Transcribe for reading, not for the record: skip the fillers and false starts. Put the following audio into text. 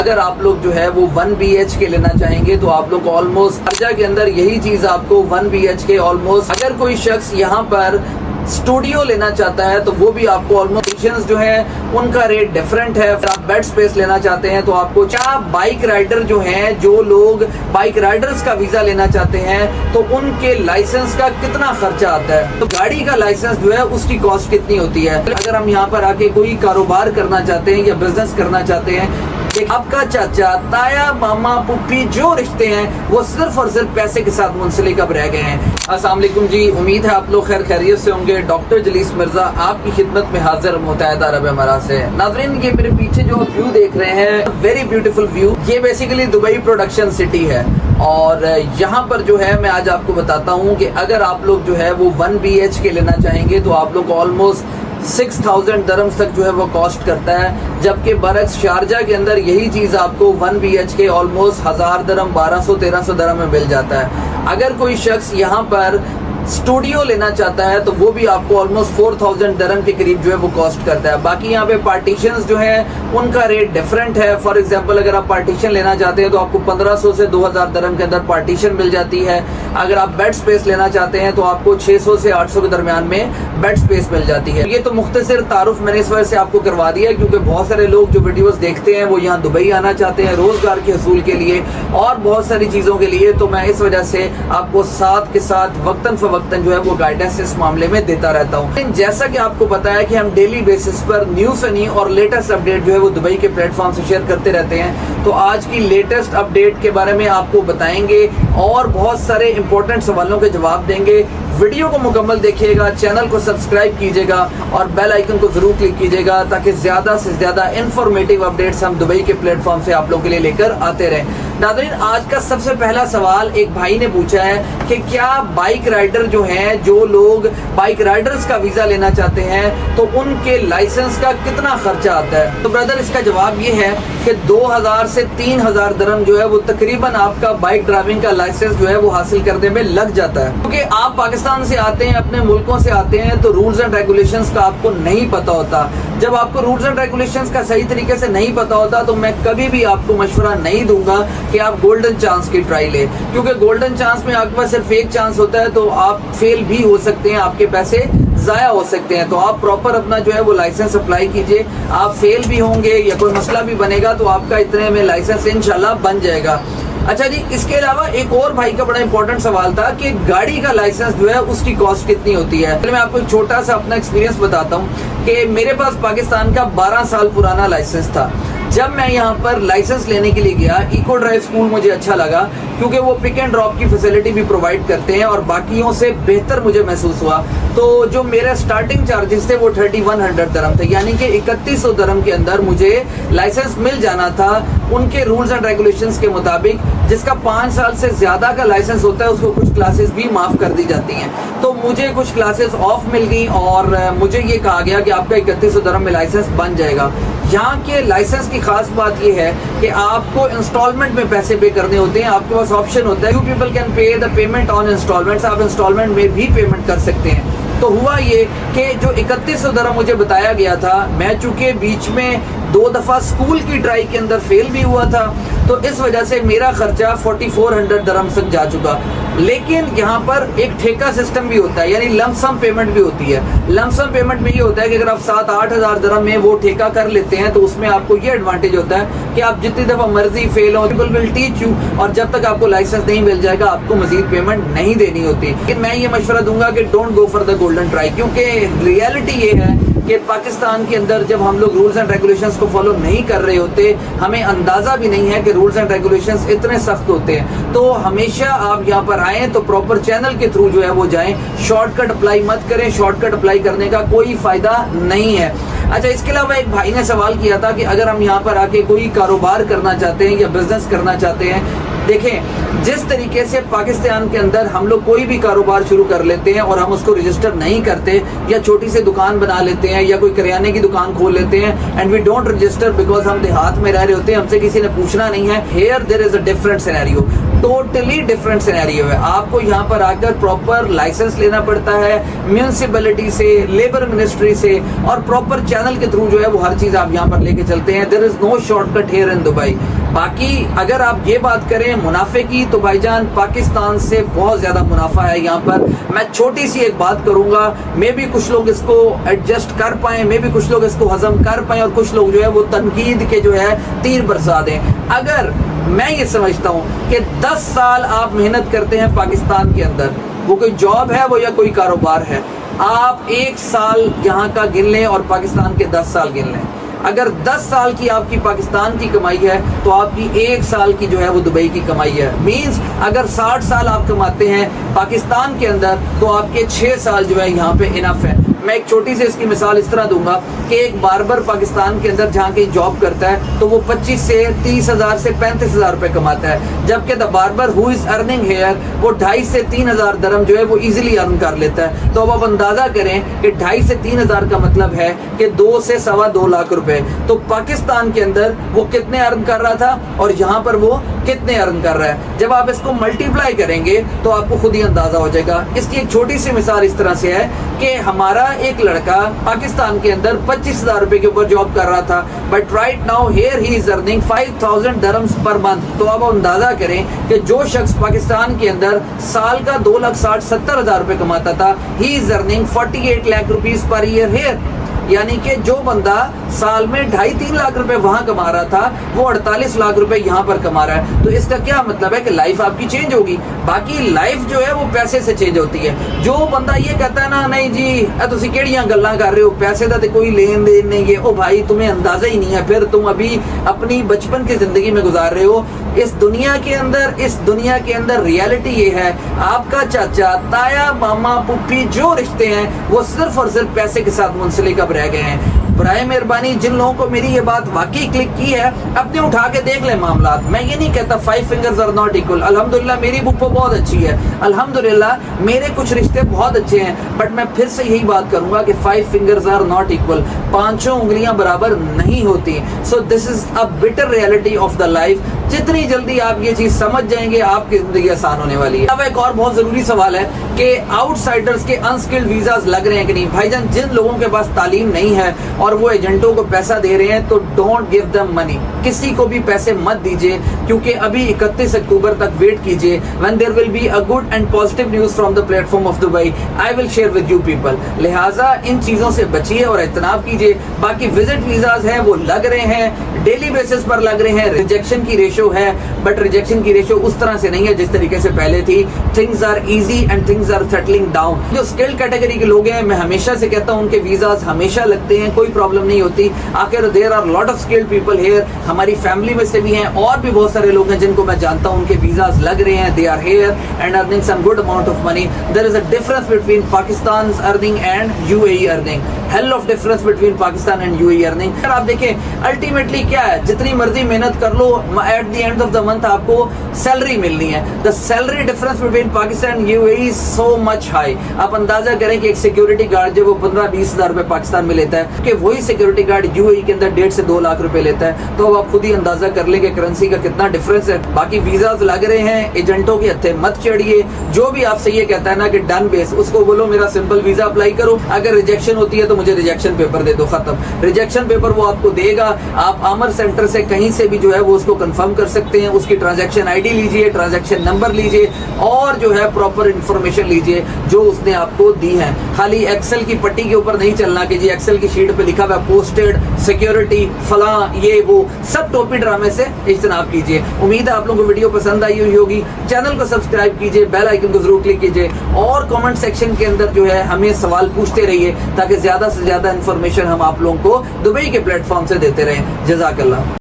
اگر آپ لوگ جو ہے وہ 1 BHK لینا چاہیں گے تو آپ لوگ آلموسٹ شارجہ کے اندر یہی چیز آپ کو 1 BHK آلموسٹ، اگر کوئی شخص یہاں پر اسٹوڈیو لینا چاہتا ہے تو وہ بھی آپ کو آلموسٹ جو ہے ان کا ریٹ ڈیفرنٹ ہے. اگر آپ بیڈ سپیس لینا چاہتے ہیں تو آپ کو کیا بائک رائڈر جو ہیں، جو لوگ بائک رائڈرز کا ویزا لینا چاہتے ہیں تو ان کے لائسنس کا کتنا خرچہ آتا ہے، تو گاڑی کا لائسنس جو ہے اس کی کاسٹ کتنی ہوتی ہے. اگر ہم یہاں پر آ کے کوئی کاروبار کرنا چاہتے ہیں یا بزنس کرنا چاہتے ہیں، آپ کا چاچا، تایا، ماما، پھوپھی جو رشتے ہیں وہ صرف اور صرف پیسے کے ساتھ منسلک اب رہ گئے ہیں. السلام علیکم جی، امید ہے آپ لوگ خیر خیریت سے ہوں گے. ڈاکٹر جلیس مرزا آپ کی خدمت میں حاضر متحدہ عرب امارات سے. ناظرین، یہ میرے پیچھے جو ویو دیکھ رہے ہیں، ویری بیوٹیفل ویو، یہ بیسیکلی دبئی پروڈکشن سٹی ہے. اور یہاں پر جو ہے میں آج آپ کو بتاتا ہوں کہ اگر آپ لوگ جو ہے وہ 1 BHK لینا چاہیں گے تو آپ لوگ آلموسٹ 6000 درہمز تک جو ہے وہ کاسٹ کرتا ہے، جبکہ برعکس شارجہ کے اندر یہی چیز آپ کو 1 BHK آلموسٹ 1000 درہم، 1200-1300 درہم میں مل جاتا ہے. اگر کوئی شخص یہاں پر اسٹوڈیو لینا چاہتا ہے تو وہ بھی آپ کو آلموسٹ 4000 درہم کے قریب جو ہے وہ کاسٹ کرتا ہے. باقی یہاں پہ پارٹیشنز جو ہیں ان کا ریٹ ڈیفرنٹ ہے. فار ایگزامپل اگر آپ پارٹیشن لینا چاہتے ہیں تو آپ کو 1500 سے 2000 درہم کے اندر پارٹیشن مل جاتی ہے. اگر آپ بیڈ سپیس لینا چاہتے ہیں تو آپ کو 600 سے 800 کے درمیان میں بیڈ سپیس مل جاتی ہے. یہ تو مختصر تعارف میں نے اس وجہ سے آپ کو کروا دیا کیونکہ بہت سارے لوگ جو ویڈیوز دیکھتے ہیں وہ یہاں دبئی آنا چاہتے ہیں روزگار کے حصول کے لیے اور بہت ساری چیزوں کے لیے. تو میں اس وجہ سے آپ کو ساتھ کے ساتھ وقتاً فوقتاً جو ہے وہ گائیڈنس اس معاملے میں دیتا رہتا ہوں. جیسا کہ آپ کو پتا ہے کہ ہم ڈیلی بیسس پر نیو فنی اور لیٹسٹ اپڈیٹ جو ہے وہ دبئی کے پلیٹ فارم سے شیئر کرتے رہتے ہیں. تو آج کی لیٹسٹ اپڈیٹ کے بارے میں آپ کو بتائیں گے اور بہت سارے امپورٹنٹ سوالوں کے جواب دیں گے. ویڈیو کو مکمل دیکھیے گا، چینل کو سبسکرائب کیجیے گا اور بیل آئیکن کو ضرور کلک کیجیے گا تاکہ زیادہ سے زیادہ انفارمیٹیو اپڈیٹس ہم دبئی کے پلیٹ فارم سے آپ لوگوں کے لیے لے کر آتے رہیں. ناظرین، آج کا سب سے پہلا سوال ایک بھائی نے پوچھا ہے کہ کیا بائک رائڈر جو ہیں، جو لوگ بائک رائڈرز کا ویزا لینا چاہتے ہیں تو ان کے لائسنس کا کتنا خرچہ آتا ہے. تو برادر، اس کا جواب یہ ہے کہ 2000 سے 3000 درہم جو ہے وہ تقریباً آپ کا بائک ڈرائیونگ کا لائسنس جو ہے وہ حاصل کرنے میں لگ جاتا ہے. کیونکہ آپ پاکستان سے آتے ہیں، اپنے ملکوں سے آتے ہیں تو رولز اینڈ ریگولیشنز کا آپ کو نہیں پتا ہوتا. جب آپ کو رولز اینڈ ریگولیشنز کا صحیح طریقے سے نہیں پتا ہوتا تو میں کبھی بھی آپ کو مشورہ نہیں دوں گا کہ آپ گولڈن چانس کی ٹرائی لیں، کیونکہ گولڈن چانس میں آپ کے پاس صرف ایک چانس ہوتا ہے تو آپ فیل بھی ہو سکتے ہیں، آپ کے پیسے ضائع ہو سکتے ہیں. تو آپ پراپر اپنا جو ہے وہ لائسنس اپلائی کیجئے. آپ فیل بھی ہوں گے یا کوئی مسئلہ بھی بنے گا تو آپ کا اتنے میں لائسنس انشاءاللہ بن جائے گا. اچھا جی، اس کے علاوہ ایک اور بھائی کا بڑا امپورٹنٹ سوال تھا کہ گاڑی کا لائسنس جو ہے اس کی کاسٹ کتنی ہوتی ہے. میں آپ کو ایک چھوٹا سا اپنا ایکسپیرینس بتاتا ہوں کہ میرے پاس پاکستان کا 12 سال پرانا لائسنس تھا. جب میں یہاں پر لائسنس لینے کے لیے گیا، ایکو ڈرائیو اسکول مجھے اچھا لگا کیونکہ وہ پک اینڈ ڈراپ کی فیسلٹی بھی پرووائڈ کرتے ہیں اور باقیوں سے بہتر مجھے محسوس ہوا. تو جو میرے سٹارٹنگ چارجز تھے وہ 3100 درہم تھے، یعنی کہ 3100 درہم کے اندر مجھے لائسنس مل جانا تھا ان کے رولز اینڈ ریگولیشنز کے مطابق. جس کا 5 سال سے زیادہ کا لائسنس ہوتا ہے اس کو کچھ کلاسز بھی معاف کر دی جاتی ہیں. تو مجھے کچھ کلاسز آف مل گئی اور مجھے یہ کہا گیا کہ آپ کا 3100 درہم میں لائسنس بن جائے گا. یہاں کے لائسنس کی خاص بات یہ ہے کہ آپ کو انسٹالمنٹ میں پیسے پے کرنے ہوتے ہیں. آپ کے پاس آپشن ہوتا ہے، you people can pay the payment on instalments, آپ انسٹالمنٹ میں بھی پیمنٹ کر سکتے ہیں. تو ہوا یہ کہ جو 3100 درہم مجھے بتایا گیا تھا، میں چونکہ بیچ میں 2 دفعہ اسکول کی ٹرائی کے اندر فیل بھی ہوا تھا تو اس وجہ سے میرا خرچہ 4400 درہم تک جا چکا. لیکن یہاں پر ایک ٹھیکہ سسٹم بھی ہوتا ہے، یعنی لم سم پیمنٹ بھی ہوتی ہے. لم سم پیمنٹ میں یہ ہوتا ہے کہ اگر آپ 7-8 ہزار درہم میں وہ ٹھیکہ کر لیتے ہیں تو اس میں آپ کو یہ ایڈوانٹیج ہوتا ہے کہ آپ جتنی دفعہ مرضی فیل ہو، پیپل ول ٹیچ یو، اور جب تک آپ کو لائسنس نہیں مل جائے گا آپ کو مزید پیمنٹ نہیں دینی ہوتی. لیکن میں یہ مشورہ دوں گا کہ don't go for the golden try, کیونکہ ریئلٹی یہ ہے کہ پاکستان کے اندر جب ہم لوگ رولز اینڈ ریگولیشنز کو فالو نہیں کر رہے ہوتے، ہمیں اندازہ بھی نہیں ہے کہ رولز اینڈ ریگولیشنز اتنے سخت ہوتے ہیں. تو ہمیشہ آپ یہاں پر آئیں تو پراپر چینل کے تھرو جو ہے وہ جائیں، شارٹ کٹ اپلائی مت کریں. شارٹ کٹ اپلائی کرنے کا کوئی فائدہ نہیں ہے. اچھا، اس کے علاوہ ایک بھائی نے سوال کیا تھا کہ اگر ہم یہاں پر آ کے کوئی کاروبار کرنا چاہتے ہیں یا بزنس کرنا چاہتے ہیں देखें जिस तरीके से पाकिस्तान के अंदर हम लोग कोई भी कारोबार शुरू कर लेते हैं और हम उसको रजिस्टर नहीं करते, या छोटी सी दुकान बना लेते हैं या कोई करियाने की दुकान खोल लेते हैं and we don't register because हम देहात में रह रहे होते हैं, हमसे किसी ने पूछना नहीं है। Here there is a different scenario, totally different scenario है। आपको यहाँ पर आकर प्रॉपर लाइसेंस लेना पड़ता है म्यूनिसिपैलिटी से, लेबर मिनिस्ट्री से, और प्रॉपर चैनल के थ्रू जो है वो हर चीज आप यहाँ पर लेके चलते हैं। There is no shortcut here in Dubai. बाकी अगर आप ये बात करें मुनाफे की, तो भाईजान पाकिस्तान से बहुत ज्यादा मुनाफा है यहाँ पर। मैं छोटी सी एक बात करूंगा, मे भी कुछ लोग इसको एडजस्ट कर पाए, मे भी कुछ लोग इसको हजम कर पाए, और कुछ लोग जो है वो तनकीद के जो है तीर बरसा दें। अगर मैं ये समझता हूँ कि 10 साल आप मेहनत करते हैं पाकिस्तान के अंदर, वो कोई जॉब है वो या कोई कारोबार है, आप 1 साल यहाँ का गिन लें और पाकिस्तान के 10 साल गिन लें। अगर 10 साल की आपकी पाकिस्तान की कमाई है तो आपकी 1 साल की जो है वो दुबई की कमाई है। मींस अगर 60 साल आप कमाते हैं पाकिस्तान के अंदर तो आपके 6 साल जो है यहाँ पे इनफ है। मैं एक छोटी सी इसकी मिसाल इस तरह दूंगा कि एक बार्बर पाकिस्तान के अंदर जहाँ कहीं जॉब करता है तो वो 25 से 30 हजार से 35 हजार रुपए कमाता है, जबकि the barber who is earning here वो 2.5 से 3 हजार दरम जो है वो इजीली अर्न कर लेता है। तो अब आप अंदाजा करें कि 2.5 से 3 हजार का मतलब है कि 2 से 2.25 लाख रुपए। तो पाकिस्तान के अंदर वो कितने अर्न कर रहा था और यहाँ पर वो कितने अर्न कर रहा है। जब आप इसको मल्टीप्लाई करेंगे तो आपको खुद ही अंदाजा हो जाएगा। इसकी एक छोटी सी मिसाल इस तरह से है कि हमारा एक लड़का पाकिस्तान के अंदर 25,000 रुपए के ऊपर जॉब कर रहा था, but right now here he is earning 5,000 दरम्स per month. तो अब अंदाजा करें कि जो शख्स पाकिस्तान के अंदर साल का 2,60,70 हजार रुपए कमाता था, he is earning 48 lakh rupees per year here. यानी कि जो बंदा साल में 2.5-3 लाख रुपए वहां कमा रहा था वो 48 लाख रुपए यहाँ पर कमा रहा है। तो इसका क्या मतलब है कि लाइफ आपकी चेंज होगी। बाकी लाइफ जो है वो पैसे से चेंज होती है। जो बंदा ये कहता है ना नहीं जी तुसी केड़ियां गल्लां कर रहे हो, पैसे का तो कोई लेन देन नहीं है, ओ भाई तुम्हें अंदाजा ही नहीं है, फिर तुम अभी अपनी बचपन की जिंदगी में गुजार रहे हो। इस दुनिया के अंदर रियलिटी ये है, आपका चाचा ताया मामा पुप्पी जो रिश्ते हैं वो सिर्फ और सिर्फ पैसे के साथ मुंसलिक अब रह गए हैं। बराए मेहरबानी जिन लोगों को मेरी ये बात वाकई क्लिक की है अपने उठा के देख ले मामला। मैं ये नहीं कहता 5 फिंगर्स आर नॉट इक्वल। अल्हम्दुलिल्लाह मेरी बुप्पो बहुत अच्छी है, अल्हम्दुलिल्लाह मेरे कुछ रिश्ते बहुत अच्छे हैं, बट मैं फिर से यही बात करूंगा कि 5 फिंगर्स आर नॉट इक्वल, 5 उंगलियां बराबर नहीं होती। So this is a bitter reality of the life. जितनी जल्दी आप ये चीज समझ जाएंगे आपकी जिंदगी आसान होने वाली है। अब एक और बहुत जरूरी सवाल है कि आउटसाइडर्स के अनस्किल्ड वीजाज लग रहे हैं कि नहीं। भाईजान जिन लोगों के पास तालीम नहीं है और वो एजेंटों को पैसा दे रहे हैं तो डोंट गिव देम मनी, किसी को भी पैसे मत दीजिए, क्योंकि अभी 31 अक्टूबर तक वेट कीजिए। When there will be a good and positive news from the platform of Dubai I will share with you people. लिहाजा इन चीजों से बचिए और इज्तनाब कीजिए। बाकी विजिट वीजाज हैं वो लग रहे हैं, डेली बेसिस पर लग रहे हैं। रिजेक्शन की रेशो है, बट रिजेक्शन की रेशो उस तरह से नहीं है जिस तरीके से पहले थी। Things are easy and things are settling down. जो स्किल्ड कैटेगरी के लोग हैं मैं हमेशा से कहता हूं उनके वीजाज हमेशा लगते हैं, कोई प्रॉब्लम नहीं होती। आखिर there are lot of skilled people here, हमारी फैमिली में से भी हैं और भी बहुत सारे लोग हैं जिनको मैं जानता हूं उनके वीजाज लग रहे हैं, they are here and earning some good amount of money. There is a difference between Pakistan earning and UAE earning, hell of difference between Pakistan and UAE earning. आप देखें अल्टीमेटली क्या है, जितनी मर्जी मेहनत कर लो at the end of the month आपको सैलरी मिलनी है। The salary difference between Pakistan and UAE is so much high. आप अंदाजा करें कि एक सिक्योरिटी गार्ड जो वो 15-20 हजार रुपए पाकिस्तान में लेता है कि वही सिक्योरिटी गार्ड यूएई के अंदर 1.5 से 2 लाख रुपए लेता है। तो अब आप खुद ही अंदाजा कर लेंगे करेंसी का कितना डिफरेंस है। बाकी वीजाज लग रहे हैं, एजेंटों के हत्थे मत चढ़िए। जो भी आपसे ये कहता है ना कि डन बेस, उसको बोलो मेरा सिंपल वीजा अप्लाई करो, अगर रिजेक्शन होती है तो मुझे रिजेक्शन पेपर दे दो, खत्म। रिजेक्शन पेपर वो आपको देगा, आप आमर सेंटर से कहीं से भी जो है वो उसको कंफर्म कर सकते हैं। उसकी ट्रांजैक्शन आईडी लीजिए, ट्रांजैक्शन नंबर लीजिए और जो है प्रॉपर इंफॉर्मेशन लीजिए जो उसने आपको दी है। खाली एक्सेल की पट्टी के ऊपर नहीं चलना कि जी एक्सेल की शीट पे लिखा हुआ पोस्टेड सिक्योरिटी फला ये वो, सब टोपी ड्रामे से इज्तनाब कीजिए। उम्मीद है आप लोगों को वीडियो पसंद आई हुई होगी। चैनल को सब्सक्राइब कीजिए, बेल आइकन को जरूर क्लिक कीजिए और कमेंट सेक्शन के अंदर जो है हमें सवाल पूछते रहिए ताकि ज्यादा से ज्यादा इंफॉर्मेशन हम आप लोगों को दुबई के प्लेटफॉर्म से देते रहें। जज़ाकल्लाह।